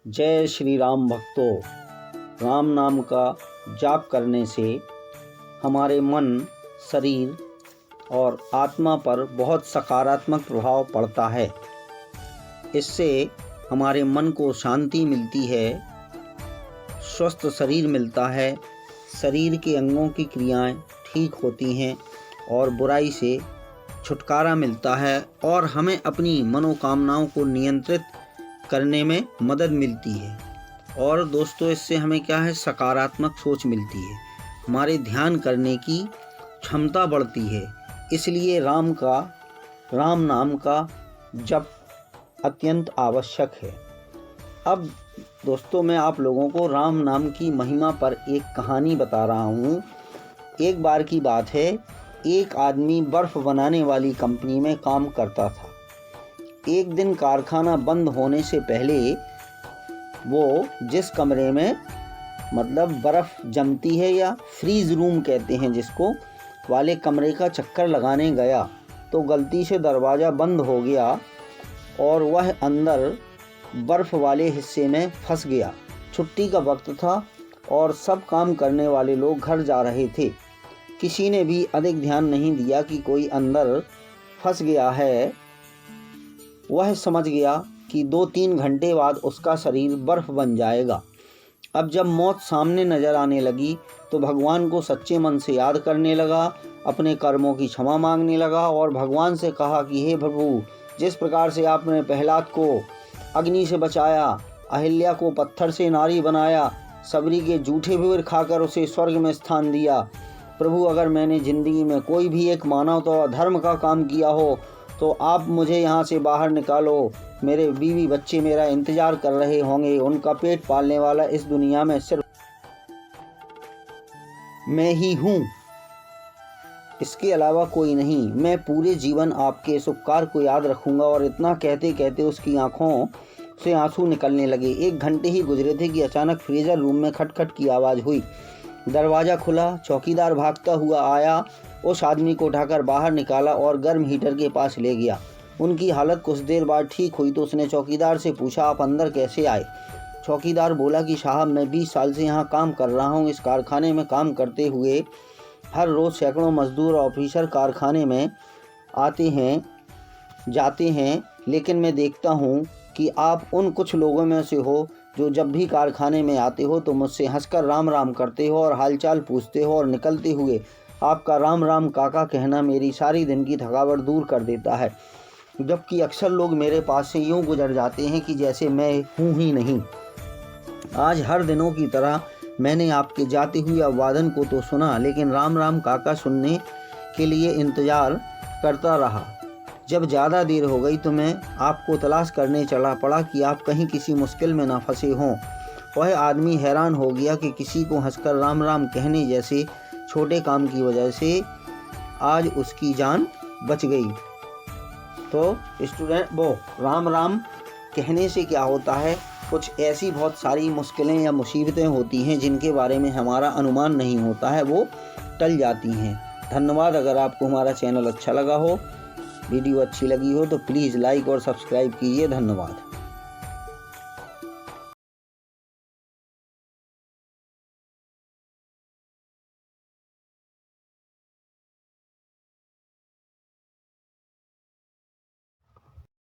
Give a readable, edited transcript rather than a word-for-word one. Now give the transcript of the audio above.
जय श्री राम भक्तों। राम नाम का जाप करने से हमारे मन, शरीर और आत्मा पर बहुत सकारात्मक प्रभाव पड़ता है। इससे हमारे मन को शांति मिलती है, स्वस्थ शरीर मिलता है, शरीर के अंगों की क्रियाएं ठीक होती हैं और बुराई से छुटकारा मिलता है और हमें अपनी मनोकामनाओं को नियंत्रित करने में मदद मिलती है। और दोस्तों, इससे हमें क्या है, सकारात्मक सोच मिलती है, हमारे ध्यान करने की क्षमता बढ़ती है। इसलिए राम नाम का जप अत्यंत आवश्यक है। अब दोस्तों, मैं आप लोगों को राम नाम की महिमा पर एक कहानी बता रहा हूँ। एक बार की बात है, एक आदमी बर्फ़ बनाने वाली कंपनी में काम करता था। एक दिन कारखाना बंद होने से पहले वो जिस कमरे में बर्फ़ जमती है या फ्रीज़ रूम कहते हैं जिसको, वाले कमरे का चक्कर लगाने गया तो गलती से दरवाज़ा बंद हो गया और वह अंदर बर्फ़ वाले हिस्से में फंस गया। छुट्टी का वक्त था और सब काम करने वाले लोग घर जा रहे थे। किसी ने भी अधिक ध्यान नहीं दिया कि कोई अंदर फंस गया है। वह समझ गया कि 2-3 घंटे बाद उसका शरीर बर्फ़ बन जाएगा। अब जब मौत सामने नज़र आने लगी तो भगवान को सच्चे मन से याद करने लगा, अपने कर्मों की क्षमा मांगने लगा और भगवान से कहा कि हे प्रभु, जिस प्रकार से आपने प्रहलाद को अग्नि से बचाया, अहिल्या को पत्थर से नारी बनाया, सबरी के जूठे भीड़ खाकर उसे स्वर्ग में स्थान दिया, प्रभु अगर मैंने ज़िंदगी में कोई भी एक मानवता और धर्म का काम किया हो तो आप मुझे यहाँ से बाहर निकालो। मेरे बीवी बच्चे मेरा इंतज़ार कर रहे होंगे, उनका पेट पालने वाला इस दुनिया में सिर्फ मैं ही हूँ, इसके अलावा कोई नहीं। मैं पूरे जीवन आपके इस उपकार को याद रखूँगा। और इतना कहते कहते उसकी आँखों से आंसू निकलने लगे। 1 घंटे ही गुजरे थे कि अचानक फ्रीज़र रूम में खटखट की आवाज़ हुई। दरवाज़ा खुला, चौकीदार भागता हुआ आया, उस आदमी को उठाकर बाहर निकाला और गर्म हीटर के पास ले गया। उनकी हालत कुछ देर बाद ठीक हुई तो उसने चौकीदार से पूछा, आप अंदर कैसे आए? चौकीदार बोला कि साहब, मैं 20 साल से यहाँ काम कर रहा हूँ। इस कारखाने में काम करते हुए हर रोज़ सैकड़ों मजदूर और ऑफिसर कारखाने में आते हैं जाते हैं, लेकिन मैं देखता हूँ कि आप उन कुछ लोगों में से हो जो जब भी कारखाने में आते हो तो मुझसे हंसकर राम राम करते हो और हालचाल पूछते हो, और निकलते हुए आपका राम राम काका कहना मेरी सारी दिन की थकावट दूर कर देता है। जबकि अक्सर लोग मेरे पास से यूँ गुजर जाते हैं कि जैसे मैं हूँ ही नहीं। आज हर दिनों की तरह मैंने आपके जाते हुए अभिवादन को तो सुना, लेकिन राम राम काका सुनने के लिए इंतज़ार करता रहा। जब ज़्यादा देर हो गई तो मैं आपको तलाश करने चला पड़ा कि आप कहीं किसी मुश्किल में ना फंसे हों। वह आदमी हैरान हो गया कि किसी को हंसकर राम राम कहने जैसे छोटे काम की वजह से आज उसकी जान बच गई। तो स्टूडेंट, वो राम राम कहने से क्या होता है, कुछ ऐसी बहुत सारी मुश्किलें या मुसीबतें होती हैं जिनके बारे में हमारा अनुमान नहीं होता है, वो टल जाती हैं। धन्यवाद। अगर आपको हमारा चैनल अच्छा लगा हो, वीडियो अच्छी लगी हो तो प्लीज़ लाइक और सब्सक्राइब कीजिए। धन्यवाद।